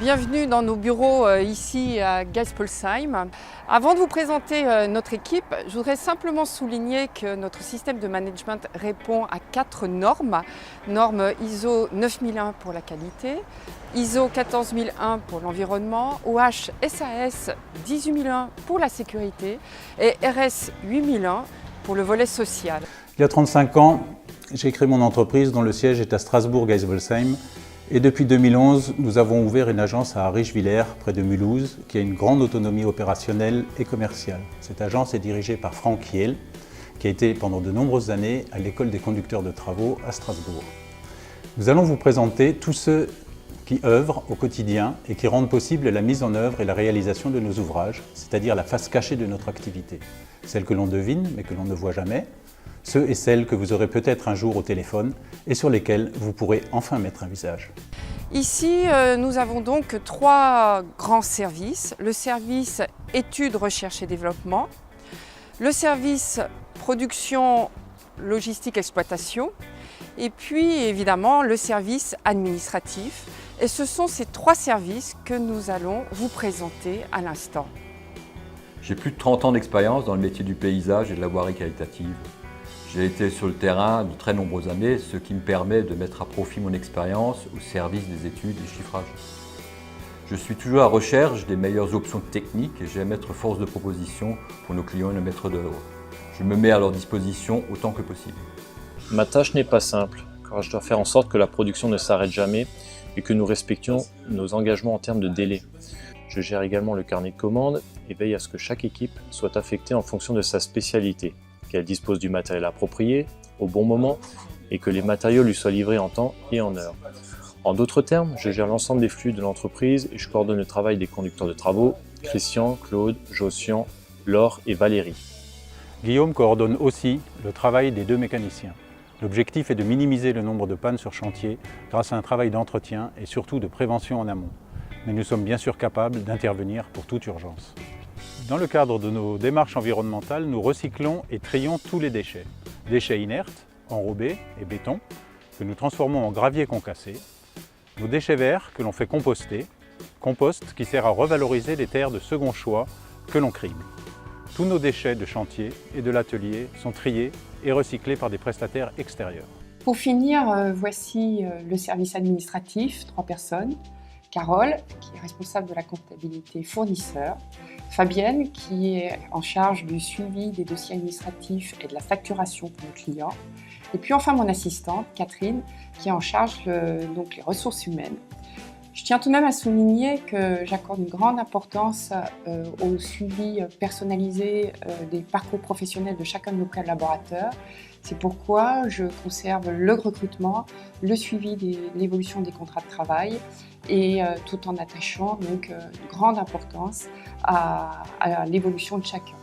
Bienvenue dans nos bureaux ici à Geispolsheim. Avant de vous présenter notre équipe, je voudrais simplement souligner que notre système de management répond à 4 normes. Normes ISO 9001 pour la qualité, ISO 14001 pour l'environnement, OH SAS 18001 pour la sécurité et RS 8001 pour le volet social. Il y a 35 ans, j'ai créé mon entreprise dont le siège est à Strasbourg-Geispolsheim. Et depuis 2011, nous avons ouvert une agence à Richwiller, près de Mulhouse, qui a une grande autonomie opérationnelle et commerciale. Cette agence est dirigée par Frank Hiel, qui a été pendant de nombreuses années à l'école des conducteurs de travaux à Strasbourg. Nous allons vous présenter tous ceux qui œuvrent au quotidien et qui rendent possible la mise en œuvre et la réalisation de nos ouvrages, c'est-à-dire la face cachée de notre activité. Celle que l'on devine mais que l'on ne voit jamais, ceux et celles que vous aurez peut-être un jour au téléphone et sur lesquels vous pourrez enfin mettre un visage. Ici, nous avons donc 3 grands services. Le service études, recherche et développement, le service production, logistique, exploitation et puis évidemment le service administratif. Et ce sont ces 3 services que nous allons vous présenter à l'instant. J'ai plus de 30 ans d'expérience dans le métier du paysage et de la voirie qualitative. J'ai été sur le terrain de très nombreuses années, ce qui me permet de mettre à profit mon expérience au service des études et chiffrages. Je suis toujours à la recherche des meilleures options techniques et j'aime être force de proposition pour nos clients et nos maîtres d'œuvre. Je me mets à leur disposition autant que possible. Ma tâche n'est pas simple, car je dois faire en sorte que la production ne s'arrête jamais et que nous respections nos engagements en termes de délai. Je gère également le carnet de commandes et veille à ce que chaque équipe soit affectée en fonction de sa spécialité, qu'elle dispose du matériel approprié, au bon moment, et que les matériaux lui soient livrés en temps et en heure. En d'autres termes, je gère l'ensemble des flux de l'entreprise et je coordonne le travail des conducteurs de travaux, Christian, Claude, Josian, Laure et Valérie. Guillaume coordonne aussi le travail des 2 mécaniciens. L'objectif est de minimiser le nombre de pannes sur chantier grâce à un travail d'entretien et surtout de prévention en amont. Mais nous sommes bien sûr capables d'intervenir pour toute urgence. Dans le cadre de nos démarches environnementales, nous recyclons et trions tous les déchets. Déchets inertes, enrobés et béton, que nous transformons en gravier concassé. Nos déchets verts que l'on fait composter, compost qui sert à revaloriser les terres de second choix que l'on crible. Tous nos déchets de chantier et de l'atelier sont triés et recyclés par des prestataires extérieurs. Pour finir, voici le service administratif, 3 personnes. Carole, qui est responsable de la comptabilité fournisseur. Fabienne, qui est en charge du suivi des dossiers administratifs et de la facturation pour nos clients. Et puis enfin mon assistante, Catherine, qui est en charge donc les ressources humaines. Je tiens tout de même à souligner que j'accorde une grande importance au suivi personnalisé des parcours professionnels de chacun de nos collaborateurs. C'est pourquoi je conserve le recrutement, le suivi de l'évolution des contrats de travail et tout en attachant donc une grande importance à l'évolution de chacun.